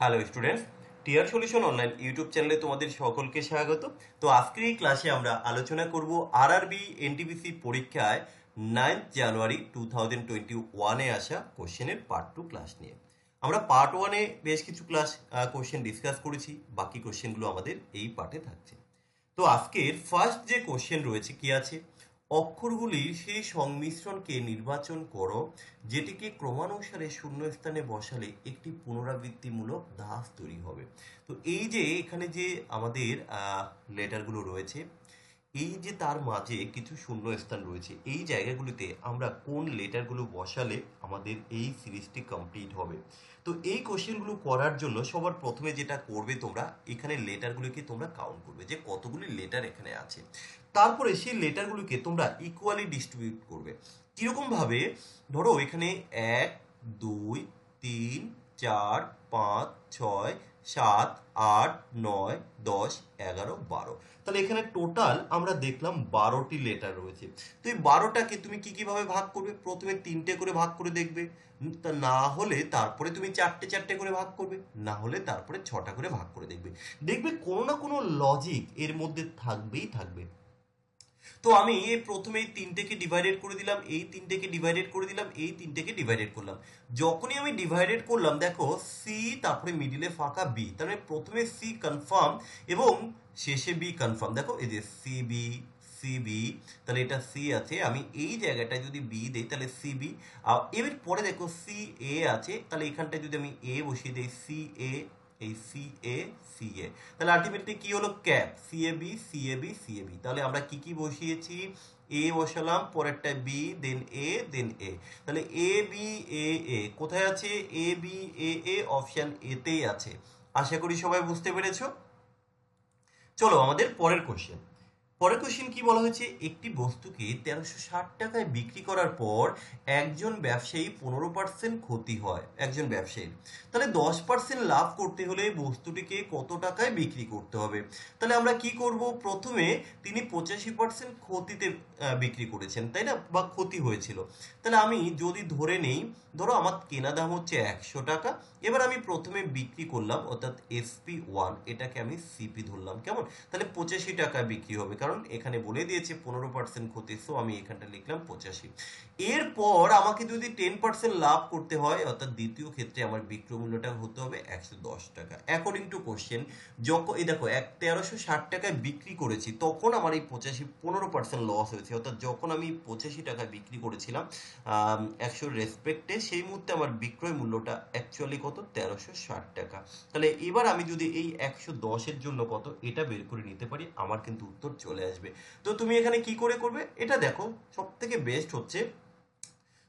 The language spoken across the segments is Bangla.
হ্যালো স্টুডেন্টস, টিয়ার সলিউশন অনলাইন ইউটিউব চ্যানেলে তোমাদের সকলকে স্বাগত। তো আজকের এই ক্লাসে আমরা আলোচনা করব আরআরবি এনটিপিসি পরীক্ষায় 9 জানুয়ারি 2021-এ আসা কোশ্চেনের পার্ট 2 ক্লাস নিয়ে। আমরা পার্ট 1-এ বেশ কিছু কোশ্চেন ডিসকাস করেছি, বাকি কোশ্চেনগুলো আমাদের এই পার্টে থাকছে। তো আজকের ফার্স্ট যে কোশ্চেন রয়েছে কি আছে, অক্ষরগুলির সেই সংমিশ্রণকে নির্বাচন করো যেটিকে ক্রমানুসারে শূন্যস্থানে বসালে একটি পুনরাবৃত্তিমূলক ধাপ তৈরি হবে। তো এই যে এখানে যে আমাদের লেটারগুলো রয়েছে, এই যে তার মাঝে কিছু শূন্য স্থান রয়েছে, এই জায়গাগুলিতে আমরা কোন লেটারগুলো বসালে আমাদের এই সিরিজটি কমপ্লিট হবে। তো এই কোশ্চেনগুলো করার জন্য সবার প্রথমে যেটা করবে, তোমরা এখানে লেটারগুলোকে তোমরা কাউন্ট করবে যে কতগুলি লেটার এখানে আছে। তারপরে সেই লেটারগুলোকে তোমরা ইকুয়ালি ডিস্ট্রিবিউট করবে। কিরকম ভাবে? ধরো এখানে 1, 2, 3, 4, 5, 6, 7, 8, 9, 10, 11, 12। তাহলে এখানে টোটাল আমরা দেখলাম 12টি লেটার রয়েছে। তো এই 12টাকে তুমি কি কিভাবে ভাগ করবে? প্রথমে 3টে করে ভাগ করে দেখবে, তা না হলে তারপরে তুমি 4টে 4টে করে ভাগ করবে, না হলে তারপরে 6টা করে ভাগ করে দেখবে। দেখবে কোনো না কোনো লজিক এর মধ্যে থাকবেই থাকবে। তো আমি প্রথমে এই 3টেকে ডিভাইডেড করে দিলাম, এই 3টেকে ডিভাইডেড করে দিলাম, এই 3টেকে ডিভাইডেড করলাম। যখনই আমি ডিভাইডেড করলাম, দেখো সি, তারপরে মিডিলে ফাঁকা বি, তার মানে প্রথমে সি কনফার্ম এবং শেষে বি কনফার্ম। দেখো এই যে সিবি, সিবি, তাহলে এটা সি আছে, আমি এই জায়গাটায় যদি বি দেই তাহলে সিবি। এর পরে দেখো সি এ আছে, তাহলে এখানটায় যদি আমি এ বসিয়ে দিই সি এ, এই সি এ, সি এ, তাহলে আলটিমেটলি কি হলো? Cap C A B, C A B, C A B. তাহলে আমরা কি কি বসিয়েছি? এ বসালাম, পরেরটা বি, দেন এ, দেন এ। তাহলে এ বি এ এ কোথায় আছে? A B A A option এতেই আছে। আশা করি সবাই বুঝতে পেরেছো। চলো আমাদের পরের কোশ্চেন। পরের কোশ্চেন কি বলা হয়েছে? একটি বস্তুকে 1360 টাকায় বিক্রি করার পর একজন ব্যবসায়ী 15% ক্ষতি হয় একজন ব্যবসায়ীর, তাহলে 10% লাভ করতে হলে বস্তুটিকে কত টাকায় বিক্রি করতে হবে? তাহলে আমরা কি করব? প্রথমে তিনি 85% ক্ষতিতে বিক্রি করেছেন, তাই না, বা ক্ষতি হয়েছিল। তাহলে আমি যদি ধরে নেই, ধরো আমার কেনা দাম হচ্ছে 100 টাকা, এবার আমি প্রথমে বিক্রি করলাম, অর্থাৎ SP1, এটাকে আমি সিপি ধরলাম, কেমন? তাহলে 85 টাকায় বিক্রি হবে, কারণ এখানে বলে দিয়েছে 15% ক্ষতি, সো আমি এখানটা লিখলাম 85। এরপর আমাকে যদি 10% লাভ করতে হয়, অর্থাৎ দ্বিতীয় ক্ষেত্রে আমার বিক্রয় মূল্যটা হতে হবে 110 টাকা অ্যাকর্ডিং টু কোশ্চেন। যখন এই দেখো 1360 টাকায় বিক্রি করেছি, তখন আমার এই 15% লস হয়েছে, অর্থাৎ যখন আমি 85 টাকায় বিক্রি করেছিলাম 100 রেসপেক্টে, সেই মুহূর্তে আমার বিক্রয় মূল্যটা অ্যাকচুয়ালি কত? 1360 টাকা। তাহলে এবার আমি যদি এই 110-এর জন্য কত এটা বের করে নিতে পারি, আমার কিন্তু উত্তর চলে আসবে। তো তুমি এখানে কি করে করবে এটা দেখো, সব থেকে বেস্ট হচ্ছে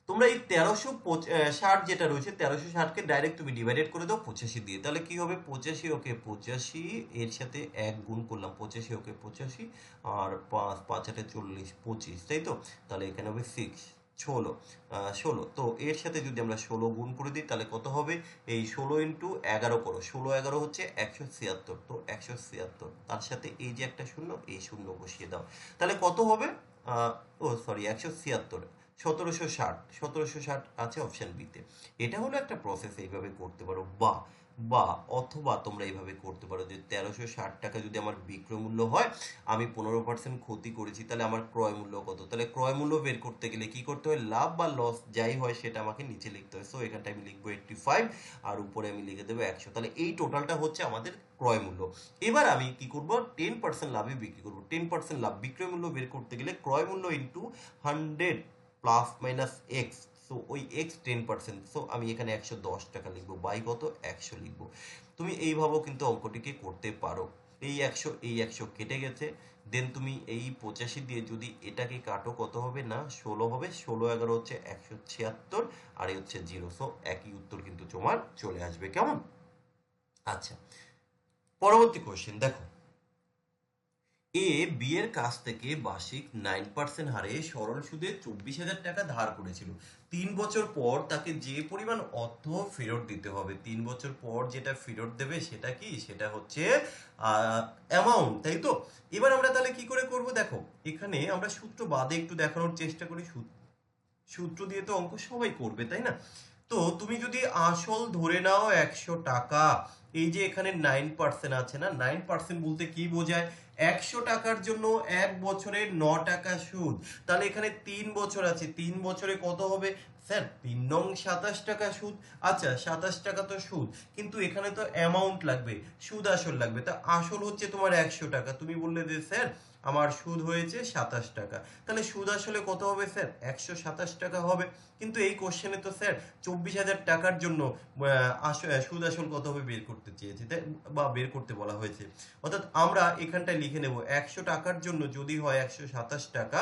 তোমরা এই 1360 যেটা রয়েছে, 1360কে ডাইরেক্ট তুমি ডিভাইডেড করে দাও 85 দিয়ে, তাহলে কি হবে? 85 ওকে 85, এর সাথে 1 গুণ করলাম, 85 ওকে 85, আর 5 5 8 40, 25, তাই তো? তাহলে এখানে হবে 16, তো এর সাথে যদি আমরা 16 গুণ করে দিই তাহলে কত হবে? এই 16 ইন্টু 11 করো, 16 11 হচ্ছে 176, তো 176, তার সাথে এই যে একটা শূন্য, এই শূন্য বসিয়ে দাও, তাহলে কত হবে? ও সরি, 176, 1760 আছে অপশন বিতে। এটা হলো একটা প্রসেস, এইভাবে করতে পারো। বা বা অথবা তোমরা এইভাবে করতে পারো যে 1360 টাকা যদি আমার বিক্রয় মূল্য হয়, আমি 15% ক্ষতি করেছি, তাহলে আমার ক্রয় মূল্য কত? তাহলে ক্রয় মূল্য বের করতে গেলে কি করতে হয়? লাভ বা লস যাই হয় সেটা আমাকে নিচে লিখতে হয়। সো এখানটা আমি লিখবো 85, আর উপরে আমি লিখে দেবো 100। তাহলে এই টোটালটা হচ্ছে আমাদের ক্রয় মূল্য। এবার আমি কি করব? 10% লাভে বিক্রি করবো। 10% লাভ, বিক্রয় মূল্য বের করতে গেলে ক্রয় মূল্য into 100 plus minus x, so ওই এক্স 10%, সো আমি এখানে 110 টাকা লিখবো, বাই কত? 100 লিখবো। তুমি এইভাবেও কিন্তু অঙ্কটিকে করতে পারো। এই 100 এই 100 কেটে গেছে, দেন তুমি এই 85 দিয়ে যদি এটাকে কাটো, কত হবে? না 16 হবে, 16 11 হচ্ছে 176, আর এই হচ্ছে 0, সো একই উত্তর কিন্তু তোমার চলে আসবে, কেমন? আচ্ছা, পরবর্তী কোশ্চেন দেখো। এ বি এর কাছ থেকে বার্ষিক 9% হারে সরল সুদে 24,000 টাকা ধার করেছিল। 3 বছর পর তাকে যে পরিমাণ অর্থ ফেরত দিতে হবে, 3 বছর পর যেটা ফেরত দেবে সেটা কি? সেটা হচ্ছে অ্যামাউন্ট, তাই তো? এবার আমরা তাহলে কি করে করব? দেখো এখানে আমরা সূত্র বাদে একটু দেখানোর চেষ্টা করি। সূত্র দিয়ে তো অঙ্ক সবাই করবে, তাই না? তো তুমি যদি আসল ধরে নাও 100 টাকা, এই যে এখানে 9% আছে না, 9% বলতে কি বোঝায়? 100 টাকার জন্য 1 বছরে 9 টাকা সুদ। তাহলে এখানে 3 বছর আছে, 3 বছরে কত হবে স্যার? 3 নং 27 টাকা সুদ। আচ্ছা 27 টাকা তো সুদ, কিন্তু এখানে তো অ্যামাউন্ট লাগবে, সুদ আসল লাগবে। তা আসল হচ্ছে তোমার 100 টাকা, তুমি বললে যে স্যার আমার সুদ হয়েছে 27 টাকা, তাহলে সুদ আসলে কত হবে স্যার? 127 টাকা হবে। কিন্তু এই কোশ্চেনে তো স্যার 24,000 টাকার জন্য সুদ আসল কত হবে বের করতে চেয়েছে, বা বের করতে বলা হয়েছে। অর্থাৎ আমরা এখানটায় লিখে নেব 100 টাকার জন্য যদি হয় 127 টাকা,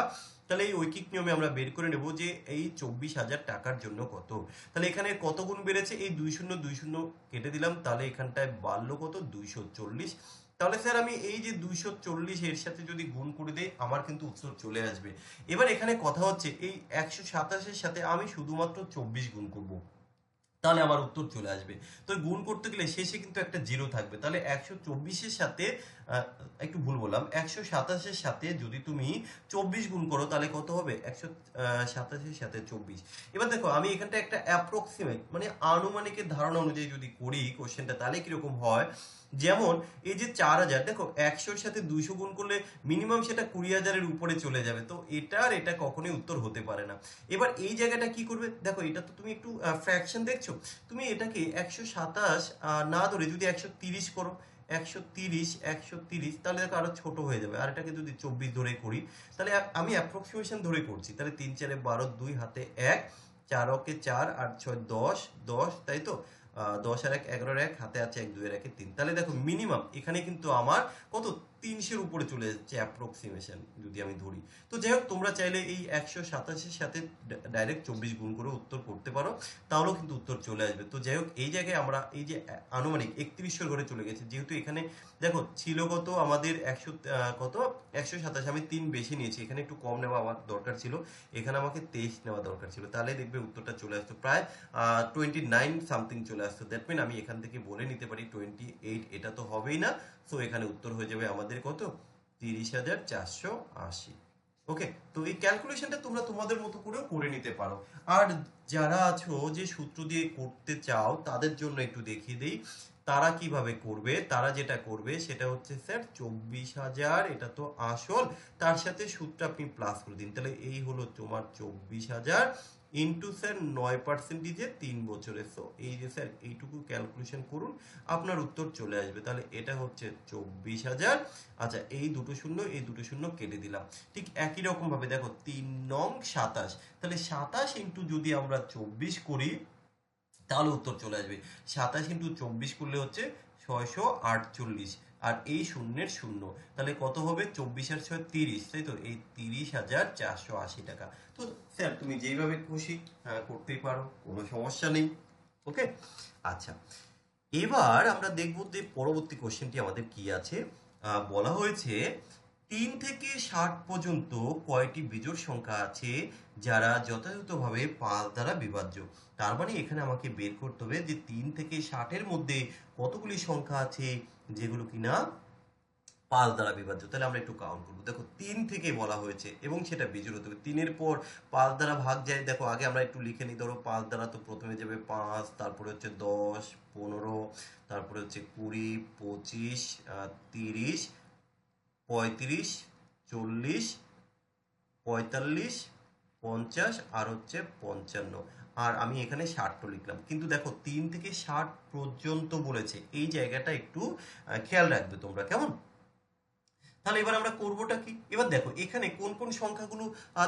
তাহলে এই ঐকিক নিয়মে আমরা বের করে নেব যে এই 24,000 টাকার জন্য কত। তাহলে এখানে কত গুণ বেড়েছে? এই 2 শূন্য কেটে দিলাম, তাহলে এখানটায় বাড়লো কত? 240। তাহলে স্যার আমি এই যে 240 এর সাথে যদি গুণ করে দেই, আমার কিন্তু উত্তর চলে আসবে। এবার এখানে কথা হচ্ছে এই 127-এর সাথে আমি শুধুমাত্র 24 গুণ করব, তাহলে আমার উত্তর চলে আসবে। তো গুণ করতে গেলে শেষে কিন্তু একটা জিরো থাকবে, তাহলে 124-এর সাথে একটু ভুল বললাম, 127-এর সাথে যদি তুমি 24 গুণ করো তাহলে কত হবে? 127-এর সাথে 24। এবার দেখো আমি এখানটা একটা অ্যাপ্রক্সিমেট মানে আনুমানিকের ধারণা অনুযায়ী যদি করি কোশ্চেনটা, তাহলে কিরকম হয়? যেমন এই যে 4,000, দেখো 100-এর সাথে 200 গুণ করলে মিনিমাম সেটা 20,000-এর উপরে চলে যাবে, তো এটা কখনোই উত্তর হতে পারে না। এবার এই জায়গাটা কি করবে? দেখো এটা তো তুমি একটু ফ্র্যাকশন দেখছো, তুমি এটাকে 127 না ধরে যদি 130 করো, 130 তাহলে দেখো আরো ছোট হয়ে যাবে। আর এটাকে যদি 24 ধরে করি, তাহলে আমি অ্যাপ্রক্সিমেশন ধরে করছি, তাহলে 3 4 12, 2 হাতে 1, 4 ওকে 4, 8 6 10, 10 তাই তো। 10 আর 1 11, 1 হাতে আছে 1, 2 এর 1 3, তাহলে দেখো মিনিমাম এখানে কিন্তু আমার কত? 300-এর উপরে চলে যাচ্ছে অ্যাপ্রক্সিমেশন যদি আমি ধরি। তো যাই হোক, তোমরা চাইলে এই 127-এর সাথে ডাইরেক্ট 24 গুণ করে উত্তর করতে পারো, তাহলেও কিন্তু উত্তর চলে আসবে। তো যাই হোক, এই জায়গায় আমরা এই যে আনুমানিক 3100 ঘরে চলে গেছে, যেহেতু এখানে দেখো ছিল কত আমাদের 100 কত 127, আমি 3 বেশি নিয়েছি, এখানে একটু কম নেওয়া আমার দরকার ছিল, এখানে আমাকে 23 নেওয়া দরকার ছিল, তাহলে দেখবে উত্তরটা চলে আসতো প্রায় 29 সামথিং চলে আসতো। দ্যাট মিন আমি এখান থেকে বলে নিতে পারি 28, এটা তো হবেই না। সো এখানে উত্তর হয়ে যাবে আমাদের কত? 30,480। ওকে, তো এই ক্যালকুলেশনটা তোমরা তোমাদের মতো করেও করে নিতে পারো। আর যারা আছো যে সূত্র দিয়ে করতে চাও, তাদের জন্য একটু দেখিয়ে দেই তারা কিভাবে করবে। তারা যেটা করবে সেটা হচ্ছে স্যার 24,000, এটা তো আসল, তার সাথে সূত্রটা আপনি প্লাস করে দিন, তাহলে এই হলো তোমার 24,000 ইন্টু স্যার 9%, 3 বছরের। সো এই যে স্যার এইটুকু ক্যালকুলেশন করুন, আপনার উত্তর চলে আসবে। তাহলে এটা হচ্ছে 24,000। আচ্ছা এই দুটো শূন্য এই দুটো শূন্য কেটে দিলাম। ঠিক একই রকম ভাবে দেখো 3 নং 27, তাহলে 27 ইন্টু যদি আমরা 24 করি তাহলে উত্তর চলে আসবে। 27 ইন্টু 24 করলে হচ্ছে 648, আর এই শূন্যের শূন্য, তাহলে কত হবে? 24 আর 6 30, তাই তো, এই 30,480 টাকা। তো স্যার তুমি যেইভাবে খুশি করতেই পারো, কোনো সমস্যা নেই। ওকে, আচ্ছা এবার আমরা দেখব যে পরবর্তী কোশ্চেনটি আমাদের কি আছে। বলা হয়েছে 3 থেকে 60 পর্যন্ত কয়টি বিজোড় সংখ্যা আছে যারা যথাযথভাবে 5 দ্বারা বিভাজ্য। তার মানে এখানে আমাকে বের করতে হবে যে 3 থেকে 60-এর মধ্যে কতগুলি সংখ্যা আছে যেগুলো কিনা 5 দ্বারা বিভাজ্য। তাহলে আমরা একটু কাউন্ট করবো। দেখো 3 থেকে বলা হয়েছে এবং সেটা বিজোড় হতে হবে। 3-এর পর 5 দ্বারা ভাগ যায়, দেখো আগে আমরা একটু লিখে নিই। ধরো 5 দ্বারা তো প্রথমে যাবে 5, তারপরে হচ্ছে 10, 15, তারপরে হচ্ছে 20, 25, 30, 35, 40, 45, 50 আর হচ্ছে 55, আর আমি এখানে 60 লিখলাম। কিন্তু দেখো 3 থেকে 60 পর্যন্ত বলেছে, এই জায়গাটা একটু খেয়াল রাখবে তোমরা, কেমন? তাহলে এবার আমরা করবোটা কি? এবার দেখো এখানে কোন কোন সংখ্যাগুলো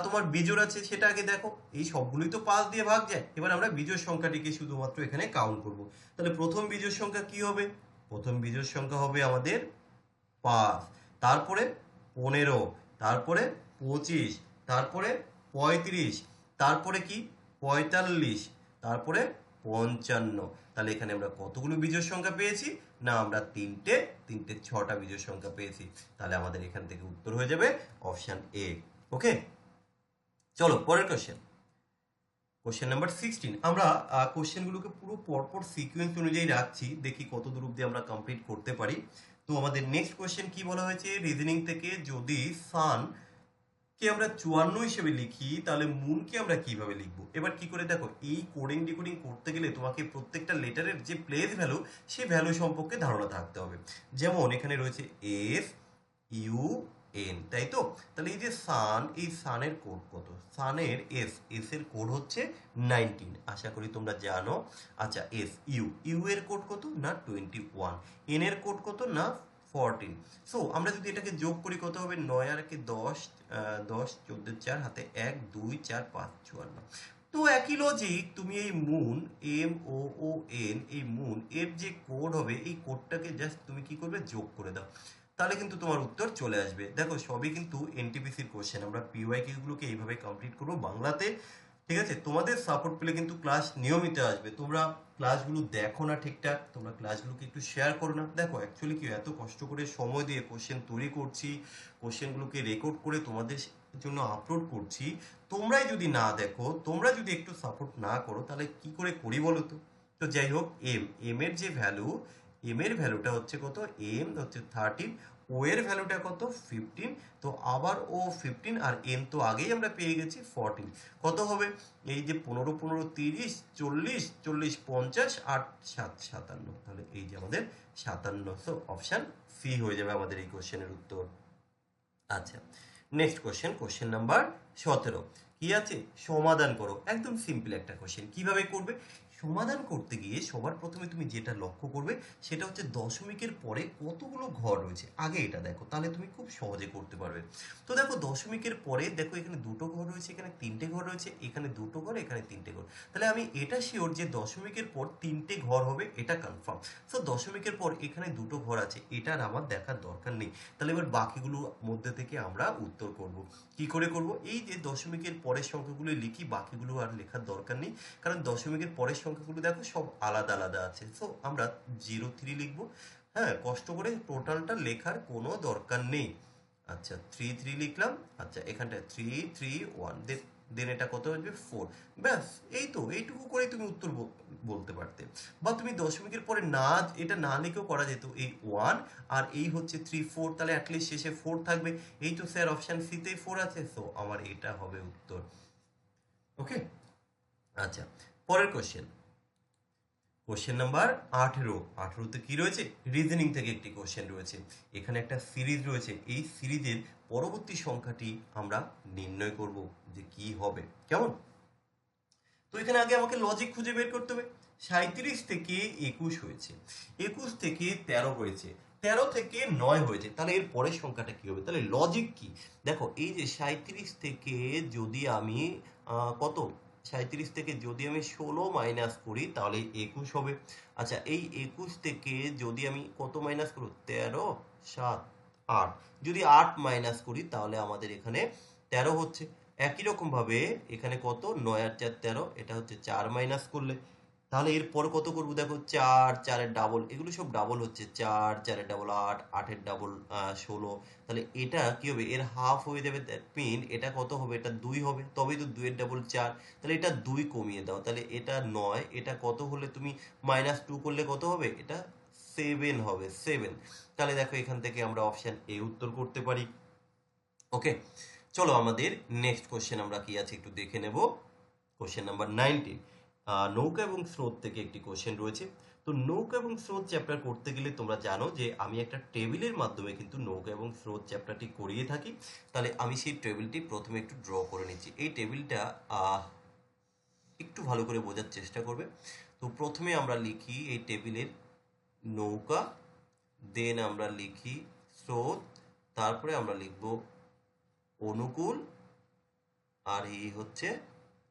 তোমার বিজোড় আছে সেটা আগে দেখো। এই সবগুলোই তো 5 দিয়ে ভাগ যায়, এবার আমরা বিজোড় সংখ্যাটিকে শুধুমাত্র এখানে কাউন্ট করব। তাহলে প্রথম বিজোড় সংখ্যা কি হবে? প্রথম বিজোড় সংখ্যা হবে আমাদের 5, তারপরে 15, তারপরে 25, তারপরে 35, তারপরে কি 45, তারপরে 55। তাহলে এখানে আমরা কতগুলো বিজোড় সংখ্যা পেয়েছি? না আমরা তিনটে 6টা বিজোড় সংখ্যা পেয়েছি। তাহলে আমাদের এখান থেকে উত্তর হয়ে যাবে অপশন এ। ওকে, চলো পরের কোশ্চেন। Question number 16। আমরা কোশ্চেনগুলোকে পুরো পরপর সিকোয়েন্স অনুযায়ী রাখছি, দেখি কত দূর অব্দি আমরা কমপ্লিট করতে পারি। তো আমাদের নেক্সট কোশ্চেন কি বলা হয়েছে? রিজনিং থেকে, যদি সান কে আমরা 54 হিসেবে লিখি, তাহলে মুনকে আমরা কিভাবে লিখবো? এবার কি করে দেখো, এই কোডিং ডিকোডিং করতে গেলে তোমাকে প্রত্যেকটা লেটারের যে প্লেস ভ্যালু, সেই ভ্যালু সম্পর্কে ধারণা থাকতে হবে। যেমন এখানে রয়েছে এস ইউ এন, তাই তো? তাহলে এই যে সান, এই সানের কোড কত? সানের এস এর কোড হচ্ছে 19, আশা করি তোমরা জানো। আচ্ছা, ইউ এর কোড কত? না 21। এন এর কোড কত? না 14। সো আমরা যদি এটাকে যোগ করি কত হবে? 9 আর 10, 10 14 4 হাতে 1 2 4 5 54। তো একই লজিক, তুমি এই মুন, MOON, এই মুন এর যে কোড হবে, এই কোডটাকে জাস্ট তুমি কি করবে? যোগ করে দাও, তাহলে কিন্তু তোমার উত্তর চলে আসবে। দেখো সবই কিন্তু এনটিপিসির কোশ্চেন, আমরা পিওয়াইকিউ গুলোকে এইভাবে কমপ্লিট করবো বাংলাতে। ঠিক আছে, তোমাদের সাপোর্ট পেলে কিন্তু ক্লাস নিয়মিত আসবে। তোমরা ক্লাসগুলো দেখো না ঠিকঠাক, তোমরা ক্লাসগুলোকে একটু শেয়ার করো না। দেখো অ্যাকচুয়ালি কি, এত কষ্ট করে সময় দিয়ে কোশ্চেন তৈরি করছি, কোশ্চেনগুলোকে রেকর্ড করে তোমাদের জন্য আপলোড করছি, তোমরাই যদি না দেখো, তোমরা যদি একটু সাপোর্ট না করো, তাহলে কি করে করি বলো তো? তো যাই হোক, এম এর যে ভ্যালু, এম এর ভ্যালুটা হচ্ছে কত? এম হচ্ছে 13, ও এর ভ্যালুটা কত? 15। তো আবার ও 15, আর এন তো আগেই আমরা পেয়ে গেছি 14। কত হবে? এই যে 15 15 30 40 40 50 8 7 57, তাহলে এই যে আমাদের 57। সো অপশন সি হয়ে যাবে আমাদের এই কোশ্চেনের উত্তর। আচ্ছা, নেক্সট কোশ্চেন, কোশ্চেন নাম্বার 17। কি আছে? সমাধান করো। একদম সিম্পল একটা কোশ্চেন। কিভাবে করবে? সমাধান করতে গিয়ে সবার প্রথমে তুমি যেটা লক্ষ্য করবে, সেটা হচ্ছে দশমিকের পরে কতগুলো ঘর রয়েছে, আগে এটা দেখো, তাহলে তুমি খুব সহজে করতে পারবে। তো দেখো দশমিকের পরে দেখো, এখানে দুটো ঘর রয়েছে, এখানে তিনটে ঘর রয়েছে, এখানে দুটো ঘর, এখানে তিনটে ঘর। তাহলে আমি এটা শিওর যে দশমিকের পর তিনটে ঘর হবে, এটা কনফার্ম। সো দশমিকের পর এখানে দুটো ঘর আছে, এটার আমার দেখার দরকার নেই। তাহলে এবার বাকিগুলো মধ্যে থেকে আমরা উত্তর করব। কি করে করব? এই যে দশমিকের পরের সংখ্যাগুলো লিখি, বাকিগুলো আর লেখার দরকার নেই, কারণ দশমিকের পরের সংখ্যাগুলো দেখো সব আলাদা আলাদা আছে। সো আমরা 03 লিখবো। হ্যাঁ, কষ্ট করে টোটালটা লেখার কোনো দরকার নেই। আচ্ছা, 3 লিখলাম। আচ্ছা, এখানটায় 3 3 1, দেন এটা কত আসবে? 4। ব্যাস, এই তো, এইটুকু করে তুমি উত্তর বলতে পারতে। বা তুমি দশমিকের পরে না, এটা না লিখেও করা যেত, এই 1 আর এই হচ্ছে 3 4, তাহলে অ্যাটলিস্ট শেষে 4 থাকবে। এই তো স্যার, অপশন সিতেই 4 আছে, সো আমার এটা হবে উত্তর। ওকে। আচ্ছা, পরের কোশ্চেন, কোশ্চেন নাম্বার 18। 18তে কি রয়েছে? রিজনিং থেকে একটি কোশ্চেন রয়েছে। এখানে একটা সিরিজ রয়েছে, এই সিরিজের পরবর্তী সংখ্যাটি আমরা নির্ণয় করব যে কি হবে। কেমন? তো এখানে আগে আমাকে লজিক খুঁজে বের করতে হবে। 37 থেকে 21 হয়েছে, 21 থেকে 13 হয়েছে, 13 থেকে 9 হয়েছে, তাহলে এর পরের সংখ্যাটা কি হবে? তাহলে লজিক কি? দেখো এই যে 37 থেকে যদি আমি কত, 37 থেকে যদি আমি 16 মাইনাস করি, তাহলে 21 হবে। আচ্ছা, এই 21 থেকে যদি আমি কত মাইনাস করব? 13 7 8, যদি 8 মাইনাস করি, তাহলে আমাদের এখানে 13 হচ্ছে। একই রকম ভাবে এখানে কত? 9 আর 4 13, এটা হচ্ছে 4 মাইনাস করলে, তাহলে এরপর কত করবো? দেখো 4 4 এর ডাবল, এগুলো সব ডাবল হচ্ছে, 4 4 এর ডাবল 8, 8 এর ডাবল 16, তাহলে এটা কি হবে? এর হাফ হয়ে যাবে। দ্যাট মিন এটা কত হবে? এটা 2 হবে, তবেই তো 2 এর ডাবল 4, তাহলে এটা 2 কমিয়ে দাও, তাহলে এটা 9, এটা কত হলে তুমি -2 করলে কত হবে? এটা 7 হবে, 7। তাহলে দেখো এখান থেকে আমরা অপশন এ উত্তর করতে পারি। ওকে, চলো আমাদের নেক্সট কোশ্চেন আমরা কি আছে একটু দেখে নেব। Question number 19। নৌকা এবং স্রোত থেকে একটি কোশ্চেন রয়েছে। তো নৌকা এবং স্রোত চ্যাপ্টার করতে গেলে তোমরা জানো যে আমি একটা টেবিলের মাধ্যমে কিন্তু নৌকা এবং স্রোত চ্যাপ্টারটি করিয়ে থাকি। তাহলে আমি সেই টেবিলটি প্রথমে একটু ড্র করে নিচ্ছি। এই টেবিলটা একটু ভালো করে বোঝার চেষ্টা করবে। তো প্রথমে আমরা লিখি এই টেবিলের নৌকা, দেন আমরা লিখি স্রোত, তারপরে আমরা লিখব অনুকূল, আর এই হচ্ছে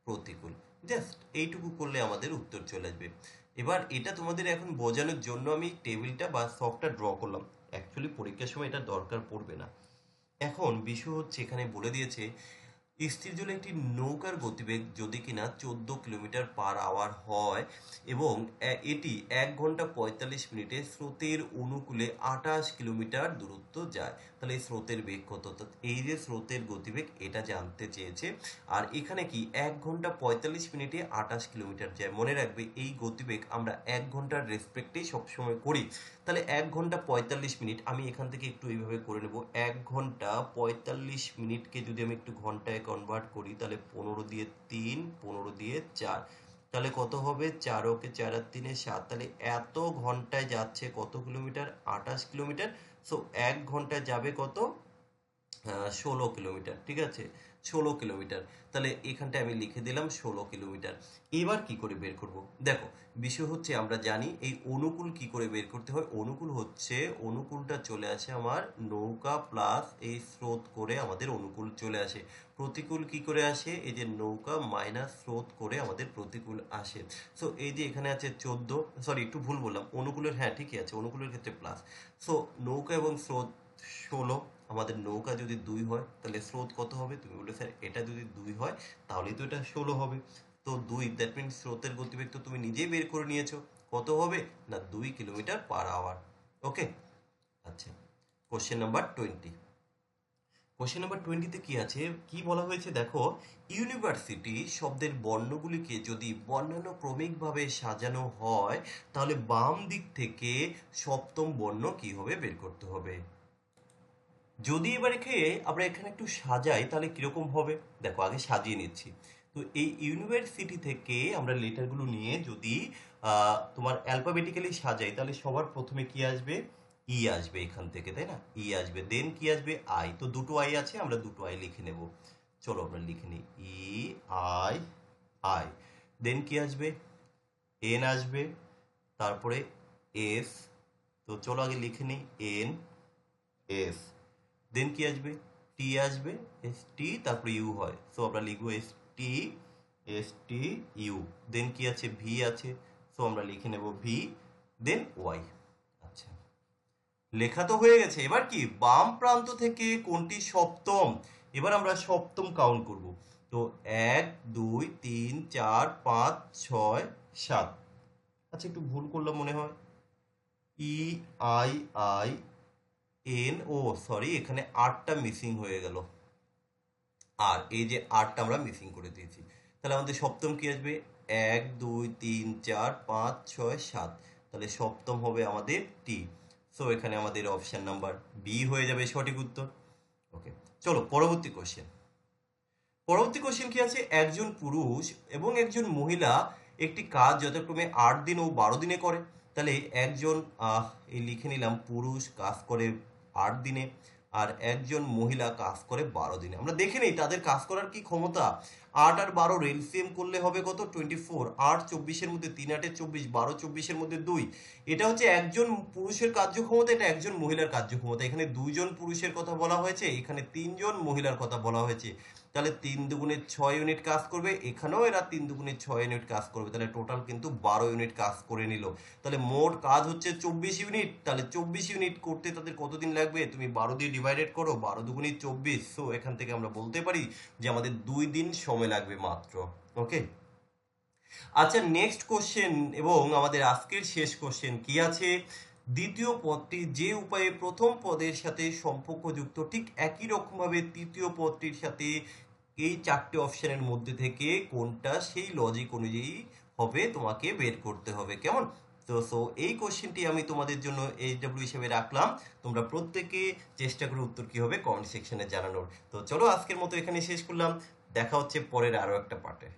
প্রতিকূল। জাস্ট এইটুকু করলে আমাদের উত্তর চলে আসবে। এবার এটা তোমাদের এখন বোঝানোর জন্য আমি টেবিলটা বা সফটটা ড্র করলাম। অ্যাকচুয়ালি পরীক্ষার সময় এটা দরকার পড়বে না। এখন বিষয় হচ্ছে, এখানে বলে দিয়েছে স্থির জলে একটি নৌকার গতিবেগ যদি কিনা 14 কিলোমিটার/আওয়ার হয় এবং এটি 1 ঘন্টা 45 মিনিটে স্রোতের অনুকূলে 28 কিলোমিটার দূরত্ব যায়, তাহলে এই স্রোতের বেগ কত? অর্থাৎ এই যে স্রোতের গতিবেগ এটা জানতে চেয়েছে। আর এখানে কি 1 ঘন্টা 45 মিনিটে 28 কিলোমিটার যায়। মনে রাখবে এই গতিবেগ আমরা 1 ঘন্টার রেসপেক্টেই সবসময় করি। তাহলে 1 ঘন্টা 45 মিনিট আমি এখান থেকে একটু এইভাবে করে নেব। 1 ঘন্টা 45 মিনিটকে যদি আমি একটু ঘন্টায় কনভার্ট করি তাহলে 15 দিয়ে 3, 15 দিয়ে 4, তাহলে কত হবে? 4 ওকে 4 আর 3 7, তাহলে এত ঘন্টায় যাচ্ছে কত কিলোমিটার? 28 কিলোমিটার। সো 1 ঘন্টায় যাবে কত? 16 কিলোমিটার। ঠিক আছে, 16 কিলোমিটার। তাহলে এখানটায় আমি লিখে দিলাম 16 কিলোমিটার। এবার কি করে বের করব? দেখো, বিষয় হচ্ছে আমরা জানি এই অনুকূল কি করে বের করতে হয়। অনুকূল হচ্ছে, অনুকূলটা চলে আসে আমার নৌকা প্লাস এই স্রোত করে আমাদের অনুকূল চলে আসে। প্রতিকূল কি করে আসে? এই যে নৌকা মাইনাস স্রোত করে আমাদের প্রতিকূল আসে। সো এই যে এখানে আছে 14, সরি একটু ভুল বললাম, অনুকূলের, হ্যাঁ ঠিকই আছে, অনুকূলের ক্ষেত্রে প্লাস। সো নৌকা এবং স্রোত 16, আমাদের নৌকা যদি 2 হয় তাহলে স্রোত কত হবে? তুমি বলে স্যার এটা যদি 2 হয় তাহলেই তো এটা 16 হবে। তো 2, দ্যাট মিনস স্রোতের গতিবেগ তো তুমি নিজেই বের করে নিয়েছো। কত হবে? না 2 কিলোমিটার/আওয়ার। ওকে, আচ্ছা, কোশ্চেন নাম্বার 20। কোশ্চেন নাম্বার 20তে কি আছে, কি বলা হয়েছে দেখো, ইউনিভার্সিটি শব্দের বর্ণগুলিকে যদি বর্ণানুক্রমিকভাবে সাজানো হয় তাহলে বাম দিক থেকে সপ্তম বর্ণ কি হবে বের করতে হবে। যদি এবার আমরা এখানে একটু সাজাই তাহলে কিরকম হবে দেখো, আগে সাজিয়ে নিচ্ছি। তো এই ইউনিভার্সিটি থেকে আমরা লেটারগুলো নিয়ে যদি তোমার অ্যালফাবেটিক্যালি সাজাই তাহলে সবার প্রথমে কি আসবে? ই আসবে এখান থেকে, তাই না? ই আসবে, দেন কি আসবে? আই। তো দুটো আই আছে, আমরা দুটো আই লিখে নেব। চলো আমরা লিখে নিই, ই আই আই। দেন কি আসবে? এন আসবে, তারপরে এস। তো চলো আগে লিখে নিই এন এস। দেন কি আসবে? টি আসবে, এস টি, তারপরে ইউ হয়, সো আমরা লিখবো এস টি ইউ। দেন কি আছে? ভি আছে, সো আমরা লিখে নেব ভি, দেন ওয়াই। আচ্ছা, লেখা তো হয়ে গেছে। এবার কি বাম প্রান্ত থেকে কোনটি সপ্তম? এবার আমরা সপ্তম কাউন্ট করব। তো 1 2 3 4 5 6 7। আচ্ছা, একটু ভুল করলাম মনে হয়, E I I N, oh sorry, এখানে আরটা মিসিং হয়ে গেল। আর এই যে আরটা আমরা মিসিং করে দিয়েছি, তাহলে আমাদের সপ্তম কি আসবে? 1 2 3 4 5 6 7, তাহলে সপ্তম হবে আমাদের টি। সো এখানে আমাদের অপশন নাম্বার বি হয়ে যাবে সঠিক উত্তর। ওকে, চলো পরবর্তী কোশ্চেন। পরবর্তী কোশ্চেন কি আছে, একজন পুরুষ এবং একজন মহিলা একটি কাজ যথাক্রমে 8 দিন ও 12 দিনে করে। তাহলে একজন এই লিখে নিলাম, পুরুষ কাজ করে 8 দিনে আর একজন মহিলা কাজ করে 12 দিনে। আমরা দেখে নেই তাদের কাজ করার কি ক্ষমতা। 8 আর 12 এলসিএম করলে হবে কত? 24। 8 24-এর মধ্যে 3 8 24, 12 24-এর মধ্যে 2। এটা হচ্ছে একজন পুরুষের কার্যক্ষমতা, এটা একজন মহিলার কার্যক্ষমতা। এখানে 2 জন পুরুষের কথা বলা হয়েছে, এখানে 3 জন মহিলার কথা বলা হয়েছে। তাহলে 3 দুগুণে 6 ইউনিট কাজ করবে, এখানেও এরা 3 দুগুণে 6 ইউনিট কাজ করবে, তাহলে টোটাল কিন্তু 12 ইউনিট কাজ করে নিল। তাহলে মোট কাজ হচ্ছে 24 ইউনিট। তাহলে 24 ইউনিট করতে তাদের কতদিন লাগবে? তুমি 12 দিয়ে ডিভাইডেড করো, 12 দুগুণে 24। সো এখান থেকে আমরা বলতে পারি যে আমাদের 2 দিন সময় লাগবে মাত্র। ওকে, আচ্ছা, নেক্সট কোশ্চেন এবং আমাদের আজকের শেষ কোশ্চেন কি আছে, দ্বিতীয় পদটি যে উপায়ে প্রথম পদের সাথে সম্পর্কযুক্ত ঠিক একই রকমভাবে তৃতীয় পদটির সাথে এই 4টে অপশনের মধ্যে থেকে কোনটা সেই লজিক অনুযায়ী হবে তোমাকে বের করতে হবে। কেমন? তো এই কোশ্চেনটি আমি তোমাদের জন্য HW হিসেবে রাখলাম। তোমরা প্রত্যেকে চেষ্টা করে উত্তর কি হবে কমেন্ট সেকশনে জানানোর। তো চলো আজকের মতো এখানে শেষ করলাম, দেখা হচ্ছে পরের আরো একটা পার্টে।